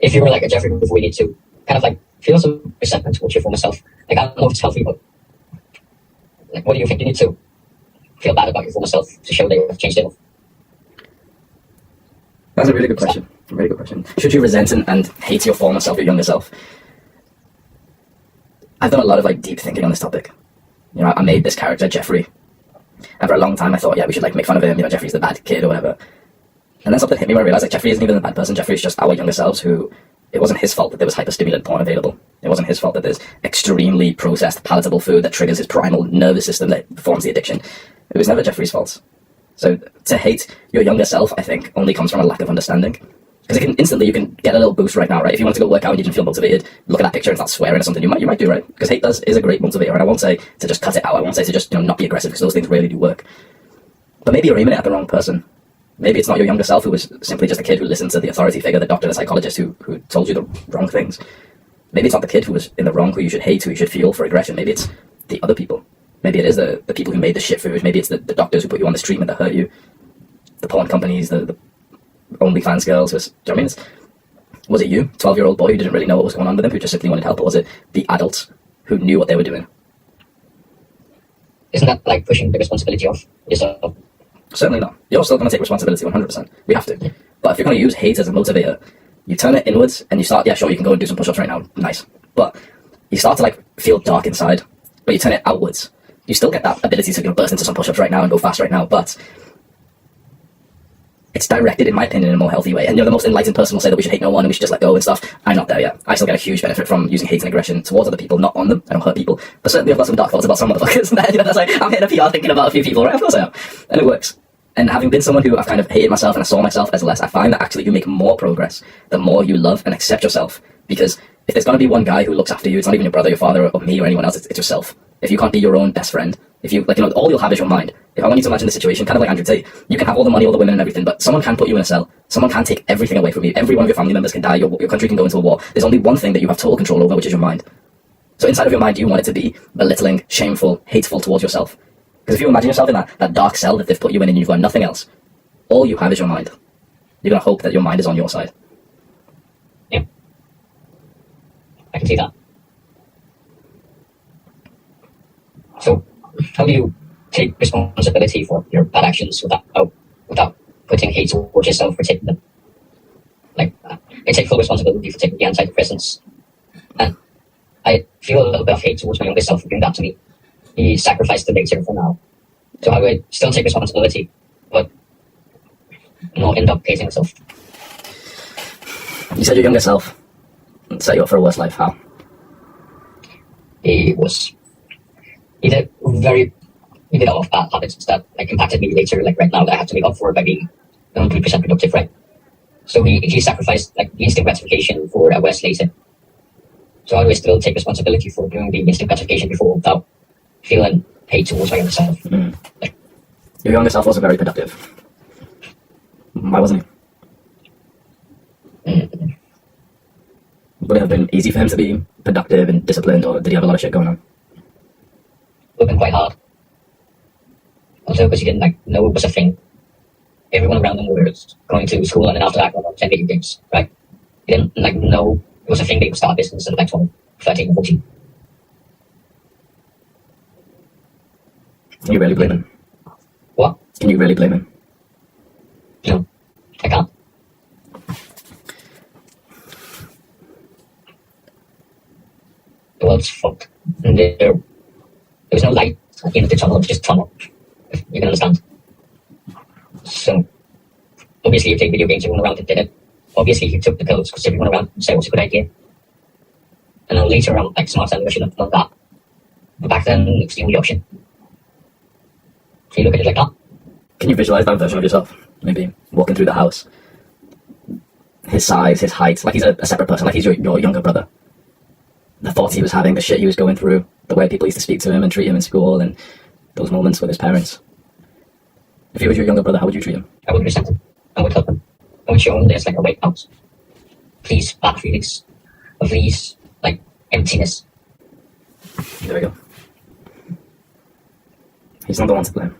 if you were like a Jeffrey before, you need to kind of like feel some resentment towards your former self. Like, I don't know if it's healthy, but like, what do you think? You need to feel bad about your former self to show that you've changed enough? That's a really good question. A really good question. Should you resent and hate your former self, your younger self? I've done a lot of like deep thinking on this topic. You know, I made this character, Jeffrey, and for a long time I thought, yeah, we should like make fun of him, you know, Jeffrey's the bad kid or whatever. And then something hit me where I realized like Jeffrey isn't even a bad person. Jeffrey's just our younger selves who, it wasn't his fault that there was hyperstimulant porn available. It wasn't his fault that there's extremely processed, palatable food that triggers his primal nervous system that forms the addiction. It was never Jeffrey's fault. So to hate your younger self, I think, only comes from a lack of understanding. Because it can instantly, you can get a little boost right now, right? If you want to go work out and you didn't feel motivated, look at that picture and start swearing or something, you might do, right? Because hate is a great motivator, and I won't say to just cut it out. I won't say to just, you know, not be aggressive, because those things really do work. But maybe you're aiming it at the wrong person. Maybe it's not your younger self who was simply just a kid who listened to the authority figure, the doctor, the psychologist who told you the wrong things. Maybe it's not the kid who was in the wrong, who you should hate, who you should feel for aggression. Maybe it's the other people. Maybe it is the people who made the shit food. Maybe it's the doctors who put you on this treatment that hurt you. The porn companies, the OnlyFans girls. Was it you, 12-year-old boy who didn't really know what was going on with him, who just simply wanted help, or was it the adults who knew what they were doing? Isn't that like pushing the responsibility off yourself? Certainly not. You're still going to take responsibility 100%. We have to. Yeah. But if you're going to use hate as a motivator, you turn it inwards and you start, yeah, sure, you can go and do some push-ups right now. Nice. But you start to like feel dark inside, but you turn it outwards. You still get that ability to, you know, burst into some push-ups right now and go fast right now, but it's directed, in my opinion, in a more healthy way. And you know, the most enlightened person will say that we should hate no one and we should just let go and stuff. I'm not there yet. I still get a huge benefit from using hate and aggression towards other people, not on them. I don't hurt people. But certainly I've got some dark thoughts about some motherfuckers. You know, that's like, I'm hitting a PR thinking about a few people, right? Of course I am. And it works. And having been someone who I've kind of hated myself and I saw myself as less, I find that actually you make more progress the more you love and accept yourself. Because if there's going to be one guy who looks after you, it's not even your brother, your father, or me, or anyone else, it's yourself. If you can't be your own best friend, if you, like, you know, all you'll have is your mind. If I want you to imagine the situation, kind of like Andrew Tate, you can have all the money, all the women and everything, but someone can put you in a cell. Someone can take everything away from you. Every one of your family members can die. Your country can go into a war. There's only one thing that you have total control over, which is your mind. So inside of your mind, you want it to be belittling, shameful, hateful towards yourself. Because if you imagine yourself in that dark cell that they've put you in and you've got nothing else, all you have is your mind. You're going to hope that your mind is on your side. Yeah. I can see that. So, how do you take responsibility for your bad actions without putting hate towards yourself for taking them? Like, I take full responsibility for taking the antidepressants, and I feel a little bit of hate towards my younger self for doing that to me. He sacrificed the later for now. So I would still take responsibility, but not end up hating myself. You said your younger self set you up for a worse life. How? He did a lot of bad habits that like impacted me later, like right now that I have to make up for by being 100% productive, right? So he sacrificed like the instant gratification for a worse later. So I would still take responsibility for doing the instant gratification before without feeling hate towards my younger self. Like, your younger self wasn't very productive. Why wasn't he? Would it have been easy for him to be productive and disciplined, or did he have a lot of shit going on? It would have been quite hard. Also because he didn't like know it was a thing. Everyone around him was going to school and then after that going on 10 video games, right? He didn't like know it was a thing that he would start a business at like 12, 13, or 14. Can you really blame him? What? Can you really blame him? No, I can't. The world's fucked. And there was no light at the end of the tunnel, it was just tunnel. If you can understand. So, obviously, you take video games, everyone around him did it. Obviously, he took the pills because everyone around him said it was a good idea. And then later on, like, smart selling, I should have done that. But back then, it was the only option. So you look at it like that. Can you visualize that version of yourself? Maybe walking through the house. His size, his height, like he's a separate person, like he's your younger brother. The thoughts he was having, the shit he was going through, the way people used to speak to him and treat him in school, and those moments with his parents. If he was your younger brother, how would you treat him? I would resent him. I would help him. I would show him there's like a way out. Please, bad feelings. Please, like, emptiness. There we go. He's not the one to blame.